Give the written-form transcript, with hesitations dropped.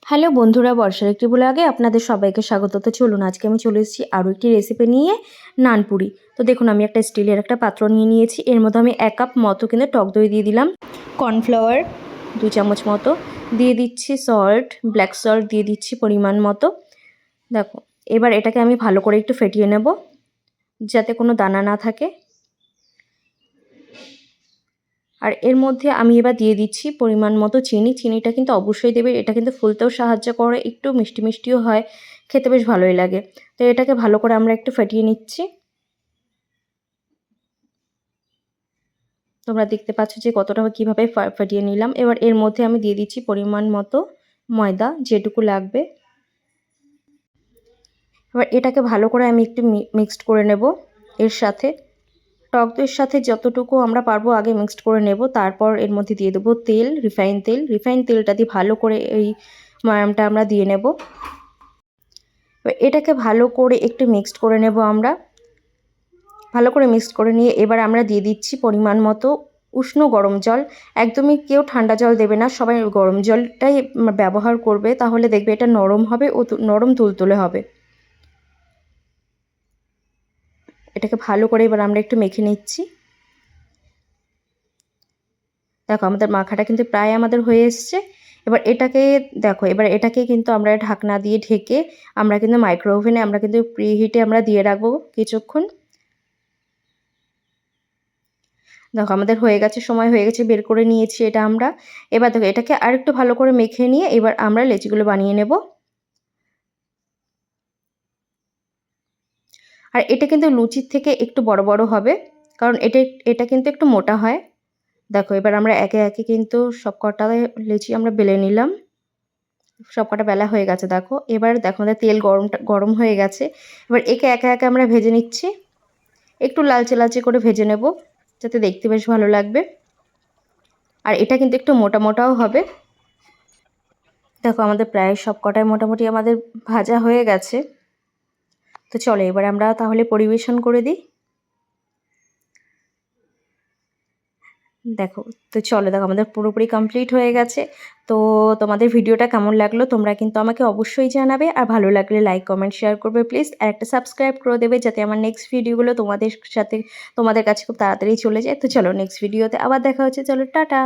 Hello বন্ধুরা, বর্ষার একটি ব্লগে আপনাদের সবাইকে স্বাগত। তো চলুন আজকে আমি চলে এসেছি আরও একটি রেসিপি নিয়ে, নানপুরি। তো দেখুন আমি একটা স্টিলের একটা পাত্র নিয়ে নিয়েছি। এর মধ্যে আমি 1 কাপ মতো কিন্তু টক দই দিয়ে দিলাম, কর্নফ্লাওয়ার 2 চামচ মতো দিয়ে দিচ্ছি, সল্ট, ব্ল্যাক সল্ট দিয়ে দিচ্ছি পরিমাণ মতো। দেখো এবার এটাকে আমি ভালো করে একটু ফেটিয়ে নেব যাতে কোনো দানা না থাকে। আর এর মধ্যে আমি এবার দিয়ে দিচ্ছি পরিমাণ মতো চিনি। চিনিটা কিন্তু অবশ্যই দেবে, এটা কিন্তু ফুলতেও সাহায্য করে, একটু মিষ্টি মিষ্টিও হয়, খেতে বেশ ভালোই লাগে। তো এটাকে ভালো করে আমরা একটু ফেটিয়ে নিচ্ছি। তোমরা দেখতে পাচ্ছ যে কতটা কীভাবে ফেটিয়ে নিলাম। এবার এর মধ্যে আমি দিয়ে দিচ্ছি পরিমাণ মতো ময়দা, যেটুকু লাগবে। এবার এটাকে ভালো করে আমি একটু মিক্সড করে নেব। এর সাথে টক দইয়ের সাথে যতটুকু আমরা পারবো আগে মিক্সড করে নেব। তারপর এর মধ্যে দিয়ে দেবো তেল, রিফাইন তেলটা দিয়ে ভালো করে এই ময়ামটা আমরা দিয়ে নেব। এটাকে ভালো করে একটু মিক্সড করে নেব আমরা। ভালো করে মিক্সড করে নিয়ে এবার আমরা দিয়ে দিচ্ছি পরিমাণ মতো উষ্ণ গরম জল। একদমই কেউ ঠান্ডা জল দেবে না, সবাই গরম জলটাই ব্যবহার করবে, তাহলে দেখবে এটা নরম হবে ও নরম তুলতুলে হবে। এটাকে ভালো করে এবার আমরা একটু মেখে নিচ্ছি। দেখো আমাদের মাখাটা কিন্তু প্রায় আমাদের হয়ে এসছে। এবার এটাকে দেখো, এবার এটাকে কিন্তু আমরা ঢাকনা দিয়ে ঢেকে আমরা কিন্তু মাইক্রো ওভেনে আমরা কিন্তু প্রিহিটে আমরা দিয়ে রাখবো কিছুক্ষণ। দেখো আমাদের হয়ে গেছে, সময় হয়ে গেছে, বের করে নিয়েছি এটা আমরা। এবার দেখো এটাকে আরেকটু ভালো করে মেখে নিয়ে এবার আমরা লেচিগুলো বানিয়ে নেব। আর এটা কিন্তু লুচির থেকে একটু বড় বড় হবে, কারণ এটা কিন্তু একটু মোটা হয়। দেখো এবার আমরা একে একে কিন্তু সবকটা লেচি আমরা বেলে নিলাম। সবকটা বেলা হয়ে গেছে দেখো। এবার দেখো আমাদের তেল গরম হয়ে গেছে। এবার একে একে একে আমরা ভেজে নিচ্ছি। একটু লালচে লালচে করে ভেজে নেব, যাতে দেখতে বেশ ভালো লাগবে। আর এটা কিন্তু একটু মোটা মোটাও হবে। দেখো আমাদের প্রায় সবকটাই মোটামুটি আমাদের ভাজা হয়ে গেছে। তো চলো এবার আমরা তাহলে পরিবেশন করে দিই। দেখো, তো চলো দেখো আমাদের পুরোপুরি কমপ্লিট হয়ে গেছে। তো তোমাদের ভিডিওটা কেমন লাগলো তোমরা কিন্তু আমাকে অবশ্যই জানাবে। আর ভালো লাগলে লাইক, কমেন্ট, শেয়ার করবে প্লিজ। আর একটা সাবস্ক্রাইব করে দেবে যাতে আমার নেক্সট ভিডিওগুলো তোমাদের কাছে খুব তাড়াতাড়ি চলে যায়। তো চলো নেক্সট ভিডিওতে আবার দেখা হচ্ছে। চলো টাটা।